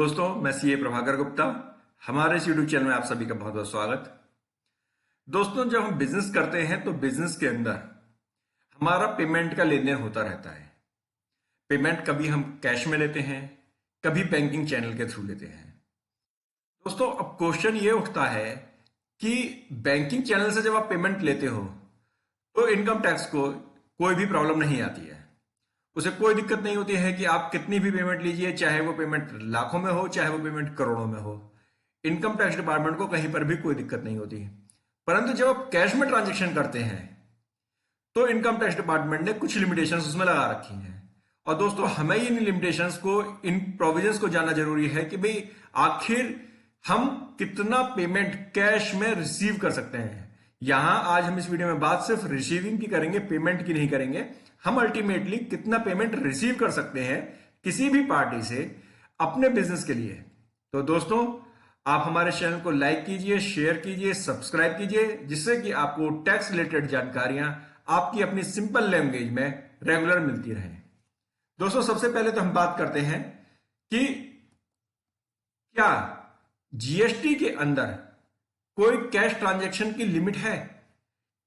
दोस्तों, मैं सीए प्रभाकर गुप्ता। हमारे इस यूट्यूब चैनल में आप सभी का बहुत बहुत स्वागत। दोस्तों, जब हम बिजनेस करते हैं तो बिजनेस के अंदर हमारा पेमेंट का लेन देन होता रहता है। पेमेंट कभी हम कैश में लेते हैं, कभी बैंकिंग चैनल के थ्रू लेते हैं। दोस्तों, अब क्वेश्चन ये उठता है कि बैंकिंग चैनल से जब आप पेमेंट लेते हो तो इनकम टैक्स को कोई भी प्रॉब्लम नहीं आती है। उसे कोई दिक्कत नहीं होती है कि आप कितनी भी पेमेंट लीजिए, चाहे वो पेमेंट लाखों में हो, चाहे वो पेमेंट करोड़ों में हो। इनकम टैक्स डिपार्टमेंट को कहीं पर भी कोई दिक्कत नहीं होती है। परंतु जब आप कैश में ट्रांजेक्शन करते हैं तो इनकम टैक्स डिपार्टमेंट ने कुछ लिमिटेशंस उसमें लगा रखी हैं। और दोस्तों, हमें इन लिमिटेशंस को, इन प्रोविजंस को जानना जरूरी है कि भाई आखिर हम कितना पेमेंट कैश में रिसीव कर सकते हैं। यहां आज हम इस वीडियो में बात सिर्फ रिसीविंग की करेंगे, पेमेंट की नहीं करेंगे। हम अल्टीमेटली कितना पेमेंट रिसीव कर सकते हैं किसी भी पार्टी से अपने बिजनेस के लिए। तो दोस्तों, आप हमारे चैनल को लाइक कीजिए, शेयर कीजिए, सब्सक्राइब कीजिए, जिससे कि आपको टैक्स रिलेटेड जानकारियां आपकी अपनी सिंपल लैंग्वेज में रेगुलर मिलती रहें। दोस्तों, सबसे पहले तो हम बात करते हैं कि क्या जीएसटी के अंदर कोई कैश ट्रांजैक्शन की लिमिट है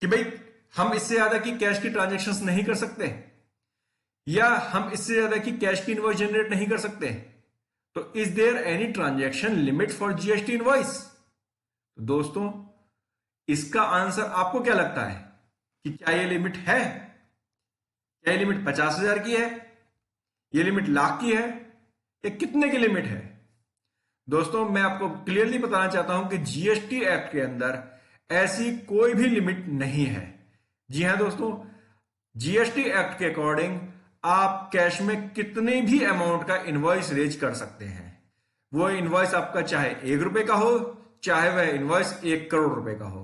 कि भाई हम इससे ज्यादा की कैश की ट्रांजैक्शंस नहीं कर सकते, या हम इससे ज्यादा की कैश की इनवॉइस जनरेट नहीं कर सकते। तो is there any transaction limit for GST invoice? तो दोस्तों, इसका आंसर आपको क्या लगता है कि क्या ये लिमिट है? क्या ये लिमिट 50,000 की है, ये लिमिट लाख की है, या कितने की लिमिट है? दोस्तों, मैं आपको क्लियरली बताना चाहता हूं कि जीएसटी एक्ट के अंदर ऐसी कोई भी लिमिट नहीं है। जी हां दोस्तों, जीएसटी एक्ट के अकॉर्डिंग आप कैश में कितने भी अमाउंट का इनवॉइस रेज कर सकते हैं। वो इनवॉइस आपका चाहे ₹1 का हो, चाहे वह इनवॉइस 1 करोड़ रुपए का हो।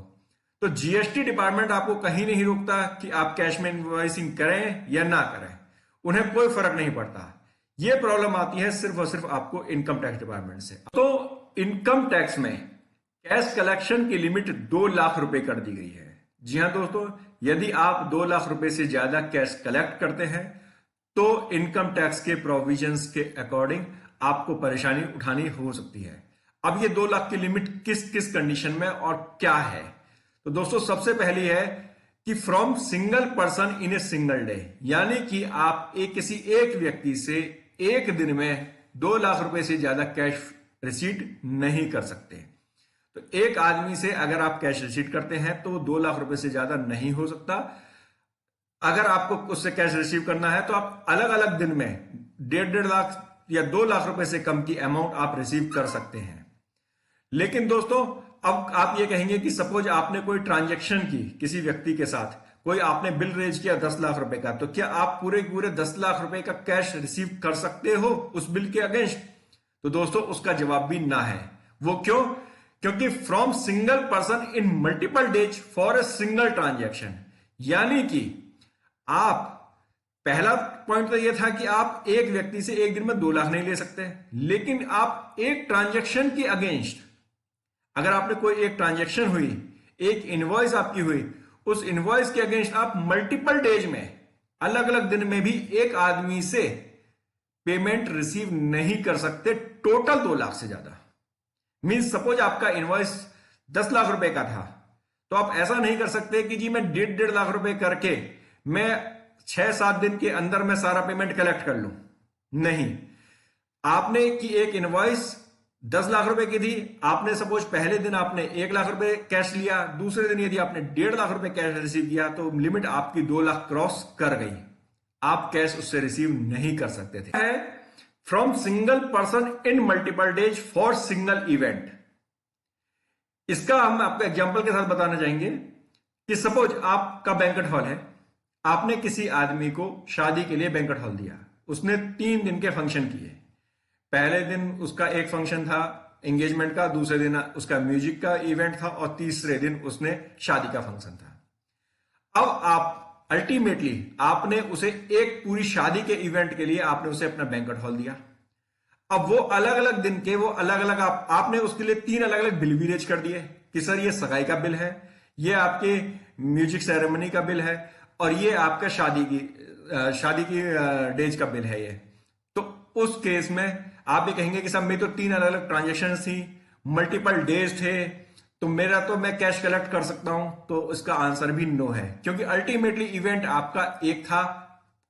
तो जीएसटी डिपार्टमेंट आपको कहीं नहीं रोकता कि आप कैश में इनवॉइसिंग करें या ना करें। उन्हें कोई फर्क नहीं पड़ता। यह प्रॉब्लम आती है सिर्फ और सिर्फ आपको इनकम टैक्स डिपार्टमेंट से। तो इनकम टैक्स में कैश कलेक्शन की लिमिट 2 लाख रुपए कर दी गई है। जी हां दोस्तों, यदि आप 2 लाख रुपए से ज्यादा कैश कलेक्ट करते हैं तो इनकम टैक्स के प्रोविजंस के अकॉर्डिंग आपको परेशानी उठानी हो सकती है। अब ये 2 लाख की लिमिट किस किस कंडीशन में और क्या है? तो दोस्तों, सबसे पहली है कि from single person in a single day, यानी कि आप किसी एक व्यक्ति से एक दिन में 2 लाख रुपए से ज्यादा कैश रिसीट नहीं कर सकते। तो एक आदमी से अगर आप कैश रिसीट करते हैं तो 2 लाख रुपए से ज्यादा नहीं हो सकता। अगर आपको उससे कैश रिसीव करना है तो आप अलग अलग दिन में 1.5 लाख या 2 लाख रुपए से कम की अमाउंट आप रिसीव कर सकते हैं। लेकिन दोस्तों, अब आप ये कहेंगे कि सपोज आपने कोई ट्रांजैक्शन की किसी व्यक्ति के साथ, कोई आपने बिल रेज किया 10 लाख रुपए का, तो क्या आप पूरे पूरे 10 लाख रुपए का कैश रिसीव कर सकते हो उस बिल के अगेंस्ट? तो दोस्तों, उसका जवाब भी ना है। वो क्यों? क्योंकि from single person in multiple days for a single transaction, यानी कि आप, पहला पॉइंट तो यह था कि आप एक व्यक्ति से एक दिन में 2 लाख नहीं ले सकते, लेकिन आप एक ट्रांजैक्शन के अगेंस्ट, अगर आपने कोई एक ट्रांजैक्शन हुई, एक इनवॉइस आपकी हुई, उस इनवॉइस के अगेंस्ट आप मल्टीपल डेज में, अलग अलग दिन में भी एक आदमी से पेमेंट रिसीव नहीं कर सकते टोटल 2 लाख से ज्यादा। मींस सपोज आपका इनवॉइस 10 लाख रुपए का था, तो आप ऐसा नहीं कर सकते कि जी मैं 1.5 लाख रुपए करके मैं 6-7 दिन के अंदर मैं सारा पेमेंट कलेक्ट कर लूं। नहीं, आपने कि एक इनवॉइस 10 लाख रुपए की थी, आपने सपोज पहले दिन आपने 1 लाख रुपए कैश लिया, दूसरे दिन यदि आपने 1.5 लाख रुपए कैश रिसीव किया तो लिमिट आपकी 2 लाख क्रॉस कर गई। आप कैश उससे रिसीव नहीं कर सकते थे। From single person in multiple days for single event, इसका हम आपको एग्जांपल के साथ बताना चाहेंगे कि सपोज आपका बैंक्वेट हॉल है, आपने किसी आदमी को शादी के लिए बैंक्वेट हॉल दिया, उसने 3 दिन के फंक्शन किए। पहले दिन उसका एक फंक्शन था एंगेजमेंट का, दूसरे दिन उसका म्यूजिक का इवेंट था, और तीसरे दिन उसने शादी का फंक्शन था। अब आप अल्टीमेटली आपने उसे एक पूरी शादी के इवेंट के लिए आपने उसे अपना बैंक्वेट हॉल दिया। अब वो अलग अलग दिन के, वो अलग अलग आपने उसके लिए 3 अलग अलग बिल भी रेज कर दिए कि सर ये सगाई का बिल है, ये आपके म्यूजिक सेरेमनी का बिल है, और ये आपका शादी की डेज का बिल है ये। तो उस केस में आप भी कहेंगे कि साहब मेरी तो 3 अलग अलग ट्रांजेक्शन थी, मल्टीपल डेज थे, तो मेरा तो मैं कैश कलेक्ट कर सकता हूं। तो इसका आंसर भी नो है, क्योंकि अल्टीमेटली इवेंट आपका एक था,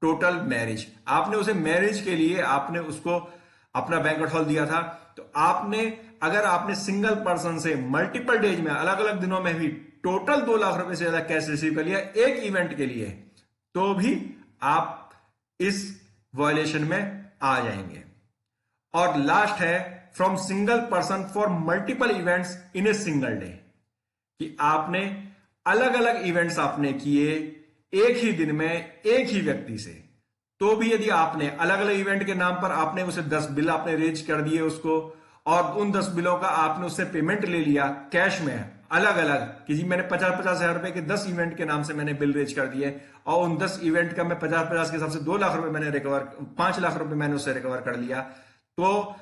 टोटल मैरिज। आपने उसे मैरिज के लिए आपने उसको अपना बैंक्वेट हॉल दिया था। तो आपने अगर आपने सिंगल पर्सन से मल्टीपल डेज में अलग अलग दिनों में भी टोटल 2 लाख रुपए से ज्यादा कैश रिसीव कर लिया एक इवेंट के लिए, तो भी आप इस वायलेशन में आ जाएंगे। और लास्ट है from single person for multiple events in a single day, कि आपने अलग अलग इवेंट्स आपने किए एक ही दिन में एक ही व्यक्ति से, तो भी यदि आपने अलग अलग इवेंट के नाम पर आपने उसे 10 बिल आपने रेज कर दिए उसको, और उन 10 बिलों का आपने उससे पेमेंट ले लिया कैश में अलग अलग, कि जी मैंने 50-50 हजार रुपए के 10 इवेंट के नाम से मैंने बिल रेज कर दिए, और उन 10 इवेंट का मैं 50-50 के हिसाब से 2 लाख रुपए मैंने रिकवर, 5 लाख रुपए मैंने उससे रिकवर कर लिया, तो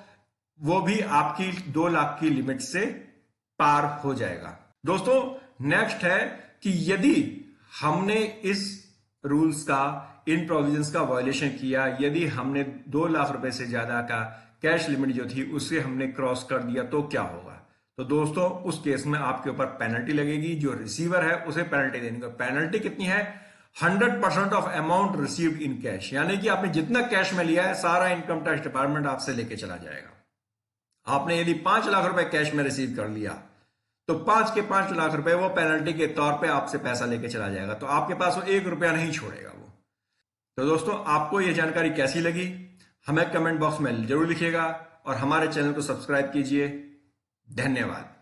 वो भी आपकी 2 लाख की लिमिट से पार हो जाएगा। दोस्तों नेक्स्ट है कि यदि हमने इस रूल्स का, इन प्रोविजंस का वायलेशन किया, यदि हमने 2 लाख रुपए से ज्यादा का कैश लिमिट जो थी उसे हमने क्रॉस कर दिया, तो क्या होगा? तो दोस्तों उस केस में आपके ऊपर पेनल्टी लगेगी। जो रिसीवर है उसे पेनल्टी देनी है। पेनल्टी कितनी है? 100% of amount received in cash, यानी कि आपने जितना कैश में लिया है सारा इनकम टैक्स डिपार्टमेंट आपसे लेके चला जाएगा। आपने यदि 5 लाख रुपए कैश में रिसीव कर लिया, तो 5 के 5 लाख रुपए वो पेनल्टी के तौर पे आपसे पैसा लेके चला जाएगा, तो आपके पास वो 1 रुपया नहीं छोड़ेगा वो। तो दोस्तों आपको ये जानकारी कैसी लगी हमें कमेंट बॉक्स में जरूर लिखिएगा, और हमारे चैनल को सब्सक्राइब कीजिए। धन्यवाद।